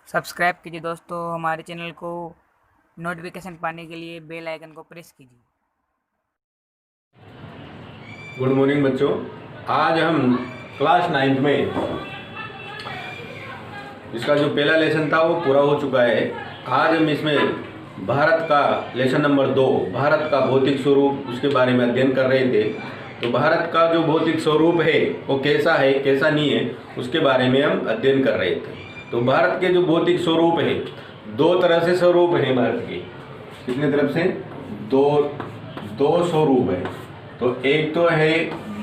Subscribe कीजिए दोस्तों हमारे चैनल को। नोटिफिकेशन पाने के लिए बेल आइकन को प्रेस कीजिए। गुड मॉर्निंग बच्चों। आज हम क्लास 9th में इसका जो पहला लेसन था वो पूरा हो चुका है। आज हम इसमें भारत का लेसन नंबर 2 भारत का भौतिक स्वरूप उसके बारे में अध्ययन कर रहे थे। तो भारत का जो भौतिक स्वरूप है वो कैसा है कैसा नहीं है उसके बारे में हम अध्ययन कर रहे थे। तो भारत के जो भौतिक स्वरूप है, दो तरह से स्वरूप है भारत के। कितने तरफ से? दो स्वरूप है। तो एक तो है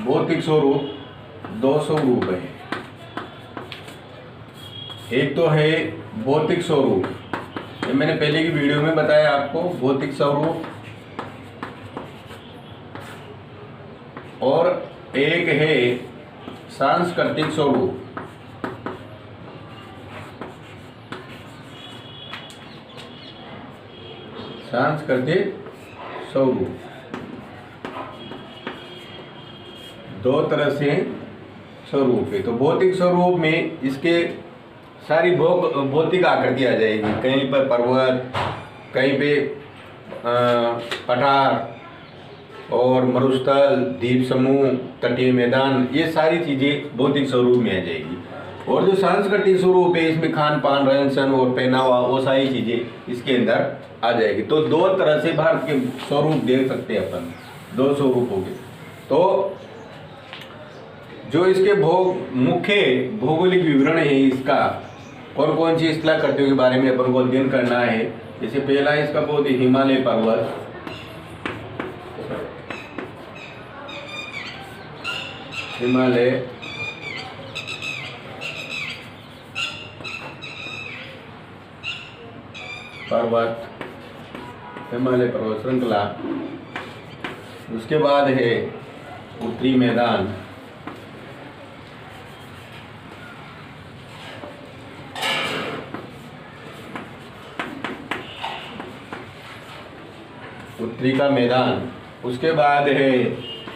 भौतिक स्वरूप, दो स्वरूप है। एक तो है भौतिक स्वरूप, ये मैंने पहले की वीडियो में बताया आपको, भौतिक स्वरूप। और एक है सांस्कृतिक स्वरूप। सांस्कृतिक स्वरूप दो तरह से स्वरूप है। तो भौतिक स्वरूप में इसके सारी भौतिक आकृति आ जाएगी। कहीं पर पर्वत, कहीं पे पठार और मरुस्थल, द्वीप समूह, तटीय मैदान, ये सारी चीज़ें भौतिक स्वरूप में आ जाएगी। और जो सांस्कृतिक स्वरूप है इसमें खान पान, रहन सहन और पहनावा, वो सारी चीज़ें इसके अंदर आ जाएगी। तो दो तरह से भारत के स्वरूप देख सकते हैं अपन, दो स्वरूप हो गए। तो जो इसके मुख्य भौगोलिक विवरण है इसका, कौन कौन सी स्थला कृतियों के बारे में अपन को अध्ययन करना है। जैसे पहला इसका बहुत हिमालय पर्वत, हिमालय पर्वत, हिमालय पर्वत श्रृंखला। उसके बाद है उत्तरी मैदान, उत्तरी का मैदान। उसके बाद है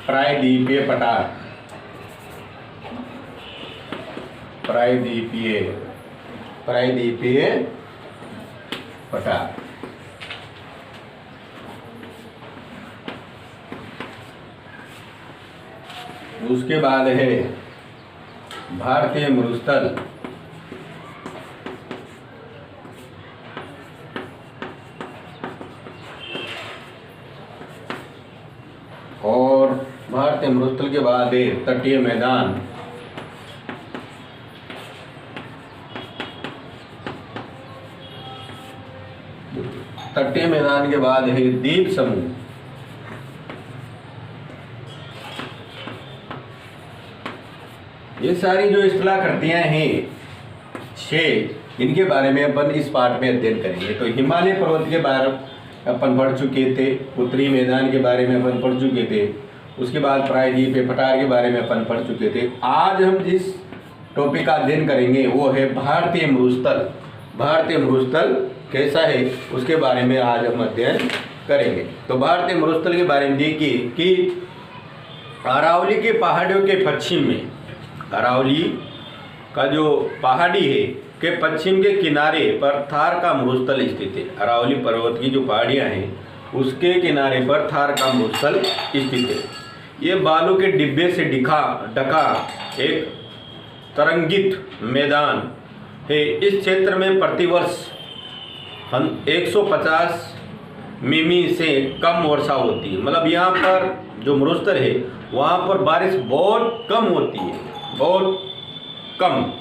प्रायद्वीपीय पठार, प्रायद्वीपीय पठार। उसके बाद है भारतीय मरुस्थल, और भारतीय मरुस्थल के बाद है तटीय मैदान। तटीय मैदान के बाद है द्वीप समूह। ये सारी जो स्थलाकृतियां हैं 6, इनके बारे में अपन इस पाठ में अध्ययन करेंगे। तो हिमालय पर्वत के बारे में अपन पढ़ चुके थे, उत्तरी मैदान के बारे में अपन पढ़ चुके थे, उसके बाद प्रायद्वीपीय पठार के बारे में अपन पढ़ चुके थे। आज हम जिस टॉपिक का अध्ययन करेंगे वो है भारतीय मरुस्थल। भारतीय मरुस्थल कैसा है उसके बारे में आज हम अध्ययन करेंगे। तो भारतीय मरुस्थल के बारे में देखिए कि अरावली के पहाड़ियों के पश्चिम में, अरावली का जो पहाड़ी है के पश्चिम के किनारे पर थार का मरुस्थल स्थित है। अरावली पर्वत की जो पहाड़ियाँ हैं उसके किनारे पर थार का मरुस्थल स्थित है। ये बालू के डिब्बे से ढका एक तरंगित मैदान है। इस क्षेत्र में प्रतिवर्ष 150 मिमी से कम वर्षा होती है। मतलब यहाँ पर जो मरुस्थल है वहाँ पर बारिश बहुत कम होती है, बहुत कम,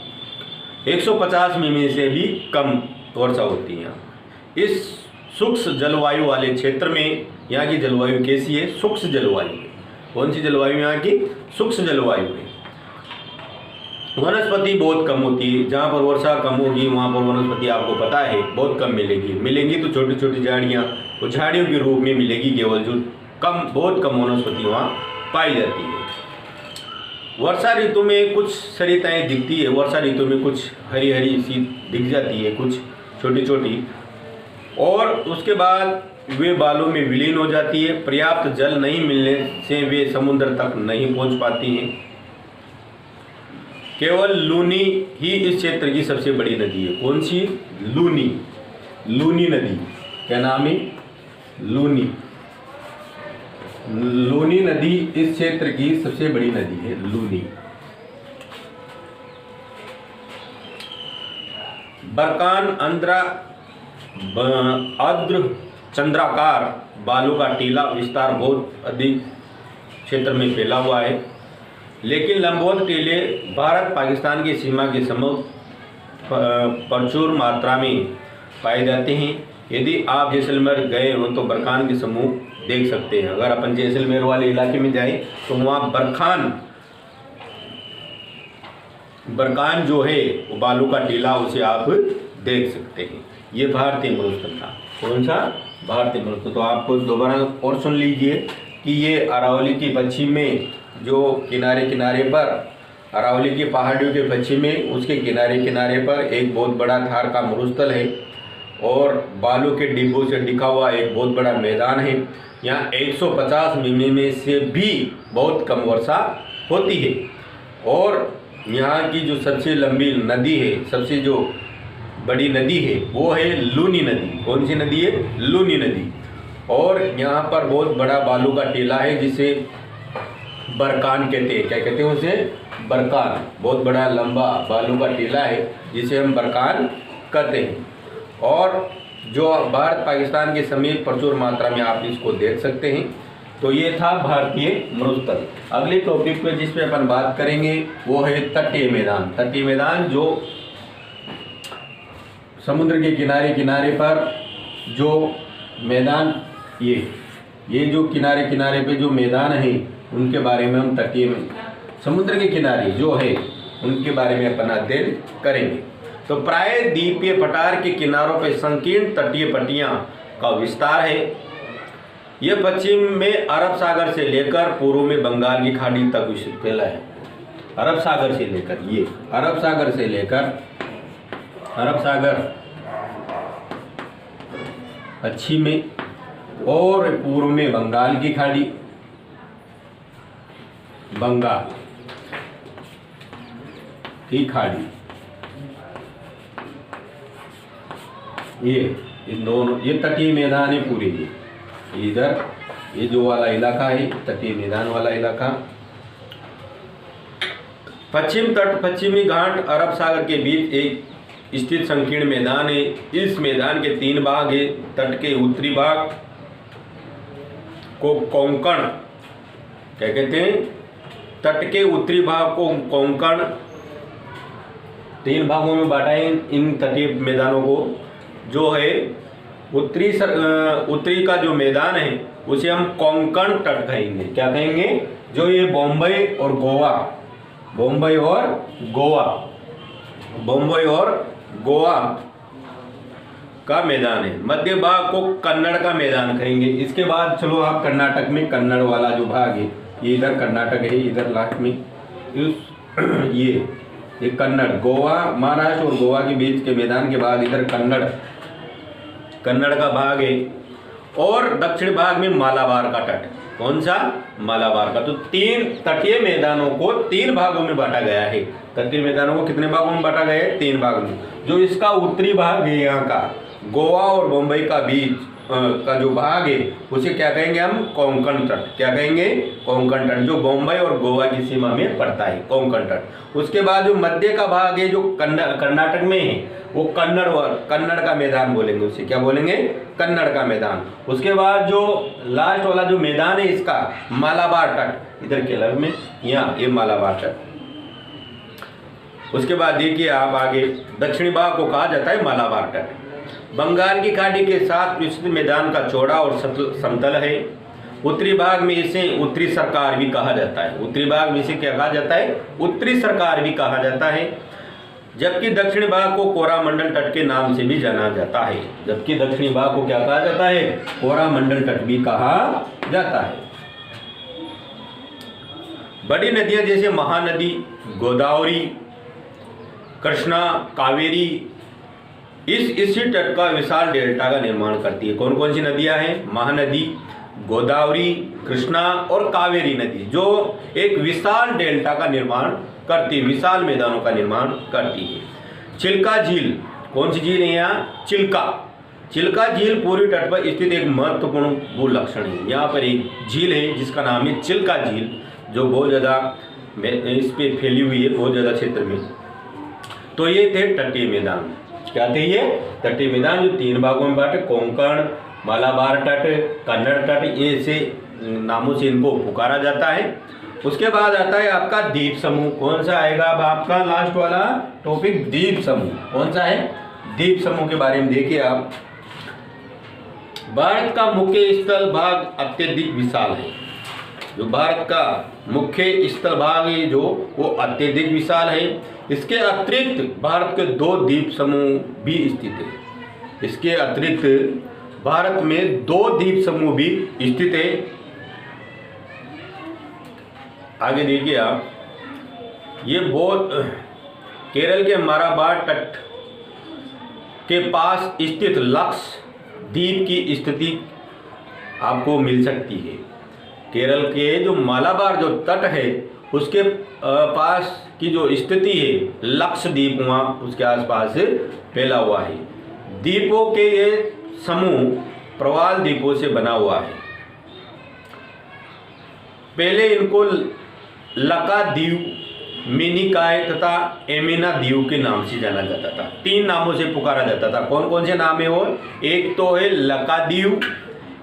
150 मिमी से भी कम वर्षा होती है। इस शुष्क जलवायु वाले क्षेत्र में यहाँ की जलवायु कैसी है? शुष्क जलवायु है। कौन सी जलवायु यहाँ की? शुष्क जलवायु है। वनस्पति बहुत कम होती है। जहाँ पर वर्षा कम होगी वहाँ पर वनस्पति आपको पता है बहुत कम मिलेंगी तो छोटी छोटी झाड़ियाँ, वो झाड़ियों के रूप में मिलेगी केवल, जो बहुत कम वनस्पति वहाँ पाई जाती है। वर्षा ऋतु में कुछ सरिताएं दिखती है, वर्षा ऋतु में कुछ हरी हरी सी दिख जाती है, कुछ छोटी छोटी, और उसके बाद वे बालू में विलीन हो जाती है। पर्याप्त जल नहीं मिलने से वे समुद्र तक नहीं पहुंच पाती हैं। केवल लूनी ही इस क्षेत्र की सबसे बड़ी नदी है। कौन सी? लूनी। लूनी नदी, क्या नाम है? लूनी। लूनी नदी इस क्षेत्र की सबसे बड़ी नदी है, लूनी। बरकान अर्ध चंद्राकार बालू का टीला विस्तार बहुत अधिक क्षेत्र में फैला हुआ है, लेकिन लंबवत टीले भारत पाकिस्तान की सीमा के सम्मुख प्रचुर मात्रा में पाए जाते हैं। यदि आप जैसलमेर गए हो तो बरखान के समूह देख सकते हैं। अगर अपन जैसलमेर वाले इलाके में जाएं तो वहाँ बरकान जो है वो बालू का टीला, उसे आप देख सकते हैं। ये भारतीय मरुस्थल था। कौन सा? भारतीय मरुस्थल। तो आपको दोबारा और सुन लीजिए कि ये अरावली की पश्चिम में जो किनारे पर, अरावली की पहाड़ियों के पश्चिम में उसके किनारे पर एक बहुत बड़ा थार का मरुस्थल है और बालू के डिब्बों से ढका हुआ एक बहुत बड़ा मैदान है। यहाँ 150 मिमी में से भी बहुत कम वर्षा होती है और यहाँ की जो सबसे लंबी नदी है, सबसे जो बड़ी नदी है वो है लूनी नदी। कौन सी नदी है? लूनी नदी। और यहाँ पर बहुत बड़ा बालू का टीला है जिसे बरकान कहते हैं। क्या कहते हैं उसे? बरकान। बहुत बड़ा लंबा बालू का टीला है जिसे हम बरकान कहते हैं और जो भारत पाकिस्तान के समीप प्रचुर मात्रा में आप इसको देख सकते हैं। तो ये था भारतीय मरुस्थल। अगले टॉपिक पे जिस पे अपन बात करेंगे वो है तटीय मैदान। तटीय मैदान जो समुद्र के किनारे पर जो मैदान, ये जो किनारे पे जो मैदान है उनके बारे में हम तटीय समुद्र के किनारे जो है उनके बारे में अपन अध्ययन करेंगे। तो प्राय द्वीपीय पठार के किनारों पर संकीर्ण तटीय पट्टियां का विस्तार है। यह पश्चिम में अरब सागर से लेकर पूर्व में बंगाल की खाड़ी तक विस्तृत फैला है। अरब सागर से लेकर पश्चिम में और पूर्व में बंगाल की खाड़ी, बंगाल की खाड़ी, ये इन दोनों, ये तटीय मैदान है पूरे। ये इधर ये जो वाला इलाका है तटीय मैदान वाला इलाका। पश्चिम तट पश्चिमी घाट अरब सागर के बीच एक स्थित संकीर्ण मैदान है। इस मैदान के 3 भाग है। तट के उत्तरी भाग को कोंकण क्या कहते हैं? तट के उत्तरी भाग को कोंकण, 3 भागों में बांटा है इन तटीय मैदानों को। जो है उत्तरी का जो मैदान है उसे हम कोंकण तट कहेंगे। क्या कहेंगे? जो ये बॉम्बे और गोवा का मैदान है। मध्य भाग को कन्नड़ का मैदान कहेंगे। इसके बाद चलो आप कर्नाटक में कन्नड़ वाला जो भाग है, ये इधर कर्नाटक है, इधर लास्ट में ये कन्नड़, गोवा, महाराष्ट्र और गोवा के बीच के मैदान के बाद इधर कन्नड़ का भाग है और दक्षिण भाग में मालाबार का तट। कौन सा? मालाबार का। तो 3 तटीय मैदानों को 3 भागों में बांटा गया है। तटीय मैदानों को कितने भागों में बांटा गया है? 3 भाग में। जो इसका उत्तरी भाग है यहाँ का, गोवा और मुंबई का बीच का जो भाग है उसे क्या कहेंगे हम? कोंकण तट। क्या कहेंगे? कोंकण तट, जो मुंबई और गोवा की सीमा में पड़ता है, कोंकण तट। उसके बाद जो मध्य का भाग है जो कर्नाटक में है वो कन्नड़ का मैदान बोलेंगे। उसे क्या बोलेंगे? कन्नड़ का मैदान। उसके बाद जो लास्ट वाला जो मैदान है इसका मालाबार तट, इधर के लग में यहाँ ये मालाबार तट। उसके बाद देखिए आप आगे दक्षिणी भाग को कहा जाता है मालाबार तट। बंगाल की खाड़ी के साथ विस्तृत मैदान का चौड़ा और समतल है। उत्तरी भाग में इसे उत्तरी सरकार भी कहा जाता है। उत्तरी भाग में इसे क्या कहा जाता है? उत्तरी सरकार भी कहा जाता है। जबकि दक्षिणी भाग को कोरामंडल तट के नाम से भी जाना जाता है। जबकि दक्षिणी भाग को क्या कहा जाता है? कोरामंडल तट भी कहा जाता है। बड़ी नदियां जैसे महानदी, गोदावरी, कृष्णा, कावेरी इसी तट का विशाल डेल्टा का निर्माण करती है। कौन कौन सी नदियां हैं? महानदी, गोदावरी, कृष्णा और कावेरी नदी, जो एक विशाल डेल्टा का निर्माण करती विशाल मैदानों का निर्माण करती है। चिल्का झील, कौन सी झील है यहाँ? चिल्का। चिल्का झील पूर्वी तट पर स्थित एक महत्वपूर्ण भू लक्षण है। यहाँ पर एक झील है जिसका नाम है चिल्का झील, जो बहुत ज़्यादा इस पे फैली हुई है, बहुत ज़्यादा क्षेत्र में। तो ये थे तटीय मैदान। क्या थे ये? तटीय मैदान, जो 3 भागों में बांटे, कोंकण, मालाबार तट, कन्नड़ तट, ये ऐसे नामों से इनको पुकारा जाता है। उसके बाद आता है आपका द्वीप समूह। कौन सा आएगा अब आपका लास्ट वाला टॉपिक? द्वीप समूह। कौन सा है? द्वीप समूह के बारे में देखिए आप। भारत का मुख्य स्थल भाग अत्यधिक विशाल है। जो भारत का मुख्य स्थल भाग है जो, वो अत्यधिक विशाल है। इसके अतिरिक्त भारत के 2 द्वीप समूह भी स्थित है। इसके अतिरिक्त भारत में 2 द्वीप समूह भी स्थित है। आगे देखिए आप, ये बहुत केरल के मालाबार तट के पास स्थित लक्षद्वीप की स्थिति आपको मिल सकती है। केरल के जो मालाबार जो तट है उसके पास की जो स्थिति है, लक्षद्वीप वहाँ उसके आसपास फैला हुआ है। द्वीपों के ये समूह प्रवाल द्वीपों से बना हुआ है। पहले इनको लकाद्वीप, मिनिकॉय तथा एमिना द्वीप के नाम से जाना जाता था। 3 नामों से पुकारा जाता था। कौन कौन से नाम है वो? एक तो है लकाद्वीप,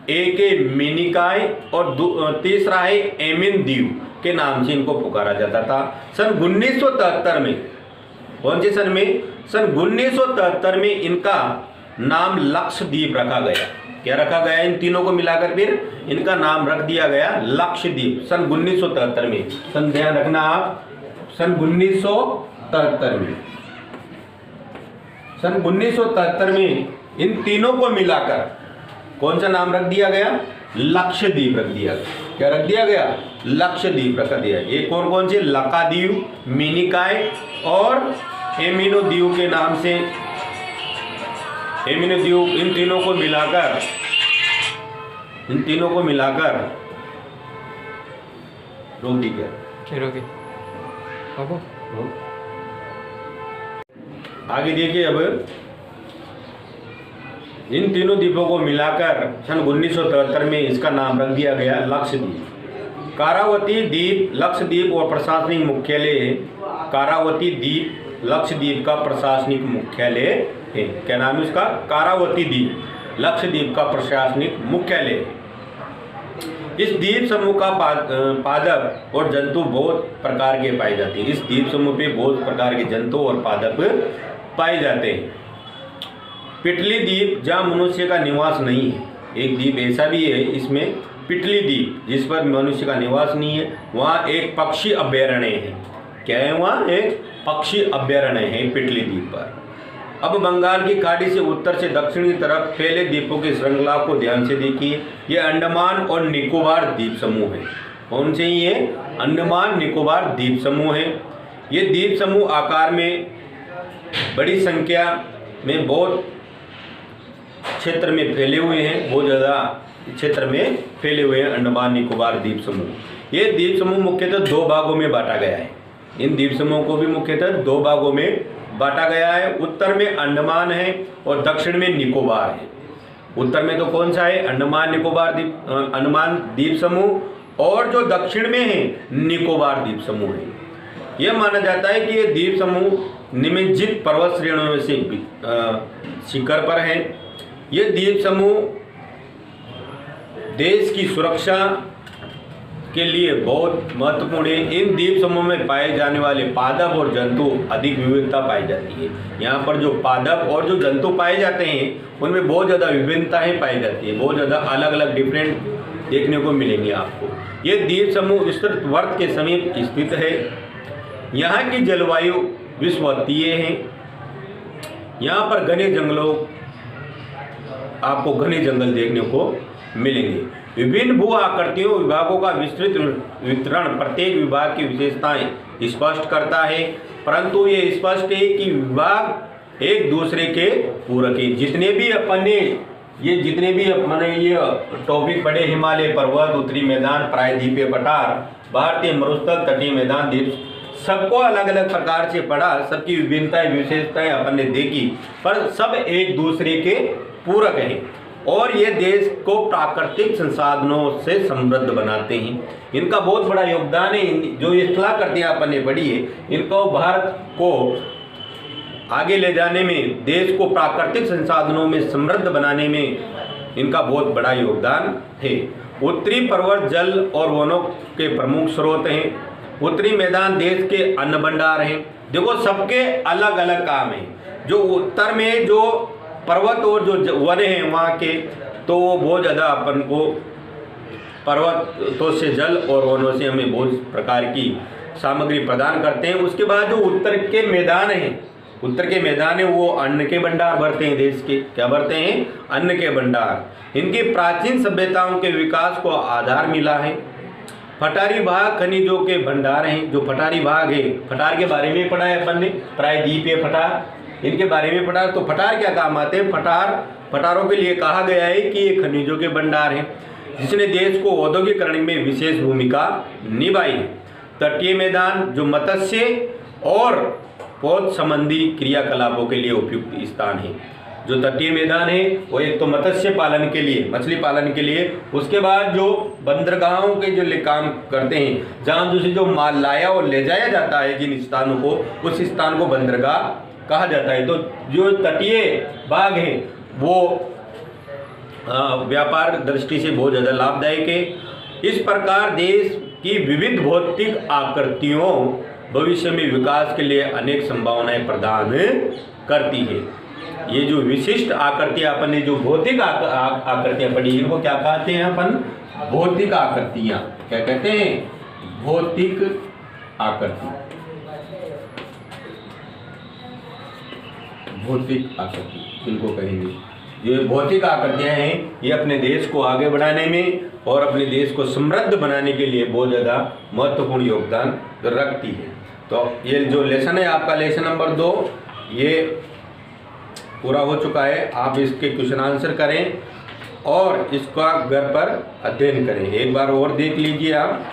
एक है मिनिकॉय और तीसरा है एमिन द्वीप के नाम से इनको पुकारा जाता था। सन 1973 में, कौन से सन में? सन 1973 में इनका नाम लक्षद्वीप रखा गया। क्या रखा गया? इन तीनों को मिलाकर फिर इनका नाम रख दिया गया लक्षद्वीप, सन 1973 में। सन ध्यान रखना आप, सन 1973 में। सन 1973 में इन तीनों को मिलाकर कौन सा नाम रख दिया गया? लक्षद्वीप रख दिया गया। क्या रख दिया गया? लक्षद्वीप रख दिया। ये कौन कौन से? लकाद्वीप, मिनिकॉय और एमिनो द्वीप के नाम से, एमिनो द्वीप, इन तीनों को मिलाकर रोक दी गया। आगे देखिए अब, इन तीनों द्वीपों को मिलाकर सन 1973 में इसका नाम रख दिया गया लक्षद्वीप। कारावती द्वीप लक्षद्वीप और प्रशासनिक मुख्यालय है। कारावती द्वीप लक्षद्वीप का प्रशासनिक मुख्यालय है। क्या नाम है उसका? कारावती द्वीप लक्षद्वीप का प्रशासनिक मुख्यालय है। इस द्वीप समूह का पादप और जंतु बहुत प्रकार के पाए जाते हैं। इस द्वीप समूह पे बहुत प्रकार के जंतु और पादप पाए जाते हैं। पिटली द्वीप, जहाँ मनुष्य का निवास नहीं है। एक द्वीप ऐसा भी है इसमें, पिटली द्वीप, जिस पर मनुष्य का निवास नहीं है। वहाँ एक पक्षी अभयारण्य है। क्या है? वहाँ एक पक्षी अभयारण्य है पिटली द्वीप पर। अब बंगाल की खाड़ी से उत्तर से दक्षिण की तरफ फैले द्वीपों की श्रृंखला को ध्यान से देखिए। ये अंडमान और निकोबार द्वीप समूह है। कौन से? ये अंडमान निकोबार द्वीप समूह है। ये द्वीप समूह आकार में बड़ी संख्या में बहुत क्षेत्र में फैले हुए हैं, बहुत ज़्यादा क्षेत्र में फैले हुए हैं अंडमान निकोबार द्वीप समूह। ये द्वीप समूह मुख्यतः 2 भागों में बांटा गया है। इन द्वीप समूह को भी मुख्यतः 2 भागों में बांटा गया है। उत्तर में अंडमान है और दक्षिण में निकोबार है। उत्तर में तो कौन सा है? अंडमान निकोबार द्वीप, अंडमान द्वीप समूह, और जो दक्षिण में है निकोबार द्वीप समूह है। यह माना जाता है कि ये द्वीप समूह निमज्जित पर्वत श्रेणियों में से शिखर पर है। ये द्वीप समूह देश की सुरक्षा के लिए बहुत महत्वपूर्ण है। इन द्वीप समूह में पाए जाने वाले पादप और जंतु अधिक विविधता पाई जाती है। यहाँ पर जो पादप और जो जंतु पाए जाते हैं उनमें बहुत ज़्यादा विभिन्नताएं पाई जाती है, बहुत ज़्यादा अलग अलग डिफरेंट देखने को मिलेंगे आपको। ये द्वीप समूह विस्तृत वर्त के समीप स्थित है। यहाँ की जलवायु विषुवतीय है। यहाँ पर घने जंगलों, आपको घने जंगल देखने को मिलेंगे। विभिन्न भू आकृतियों विभागों का विस्तृत वितरण प्रत्येक विभाग की विशेषताएं स्पष्ट करता है, परंतु ये स्पष्ट है कि विभाग एक दूसरे के पूरक है। जितने भी अपने ये टॉपिक पढ़े, हिमालय पर्वत, उत्तरी मैदान, प्रायद्वीपीय पठार, भारतीय मरुस्थल, तटीय मैदान, द्वीप सबको अलग अलग प्रकार से पढ़ा, सबकी विभिन्नताएं विशेषताएं अपन ने देखी, पर सब एक दूसरे के पूरक हैं और ये देश को प्राकृतिक संसाधनों से समृद्ध बनाते हैं। इनका बहुत बड़ा योगदान है। जो ये कलाकृतियाँ अपन ने पढ़ी है, इनको भारत को आगे ले जाने में, देश को प्राकृतिक संसाधनों में समृद्ध बनाने में इनका बहुत बड़ा योगदान है। उत्तरी पर्वत जल और वनों के प्रमुख स्रोत हैं। उत्तरी मैदान देश के अन्न भंडार हैं। देखो, सबके अलग अलग काम हैं। जो उत्तर में जो पर्वत और जो वन हैं वहाँ के, तो वो बहुत ज़्यादा अपन को पर्वतों से जल और वनों से हमें बहुत प्रकार की सामग्री प्रदान करते हैं। उसके बाद जो उत्तर के मैदान हैं, उत्तर के मैदान है वो अन्न के भंडार भरते हैं। देश के क्या भरते हैं? अन्न के भंडार। इनकी प्राचीन सभ्यताओं के विकास को आधार मिला है। पठारी भाग खनिजों के भंडार हैं। जो पठारी भाग है, पठार के बारे में पढ़ा है अपन ने, प्रायद्वीपीय पठार, इनके बारे में पढ़ा। तो पठार क्या काम आते हैं? पठारों के लिए कहा गया है कि ये खनिजों के भंडार हैं, जिसने देश को औद्योगिकरण में विशेष भूमिका निभाई है। तटीय मैदान जो मत्स्य और पौध संबंधी क्रियाकलापों के लिए उपयुक्त स्थान है। जो तटीय मैदान है वो एक तो मत्स्य पालन के लिए, मछली पालन के लिए, उसके बाद जो बंदरगाहों के जो काम करते हैं, जहाँ जो माल लाया और ले जाया जाता है जिन स्थानों को, उस स्थान को बंदरगाह कहा जाता है। तो जो तटीय भाग है वो व्यापार दृष्टि से बहुत ज़्यादा लाभदायक है। इस प्रकार देश की विविध भौतिक आकृतियों भविष्य में विकास के लिए अनेक संभावनाएं प्रदान करती है। ये जो विशिष्ट आकृतियाँ अपन ने जो भौतिक आकृतियाँ पढ़ी, इनको क्या कहते हैं अपन? भौतिक आकृतियाँ। क्या कहते हैं? भौतिक आकृति। भौतिक आकृति इनको कहेंगे। ये भौतिक आकृतियाँ हैं, ये अपने देश को आगे बढ़ाने में और अपने देश को समृद्ध बनाने के लिए बहुत ज़्यादा महत्वपूर्ण योगदान रखती है। तो ये जो लेसन है आपका, लेसन नंबर 2, ये पूरा हो चुका है। आप इसके क्वेश्चन आंसर करें और इसका घर पर अध्ययन करें। एक बार और देख लीजिए आप।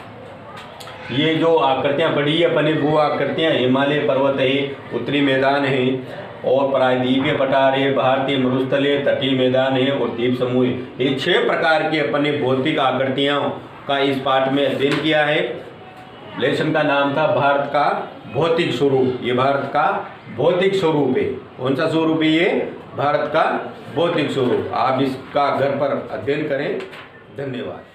ये जो आकृतियाँ पढ़ी है अपने, भू आकृतियाँ, हिमालय पर्वत है, उत्तरी मैदान है और प्रायद्वीपीय पठार है, भारतीय मरुस्थल है, तटीय मैदान है और द्वीप समूह है। ये 6 प्रकार की अपने भौतिक आकृतियों का इस पाठ में अध्ययन किया है। लेसन का नाम था भारत का भौतिक स्वरूप। ये भारत का भौतिक स्वरूप है। कौन सा स्वरूप है ये? भारत का भौतिक स्वरूप। आप इसका घर पर अध्ययन करें। धन्यवाद।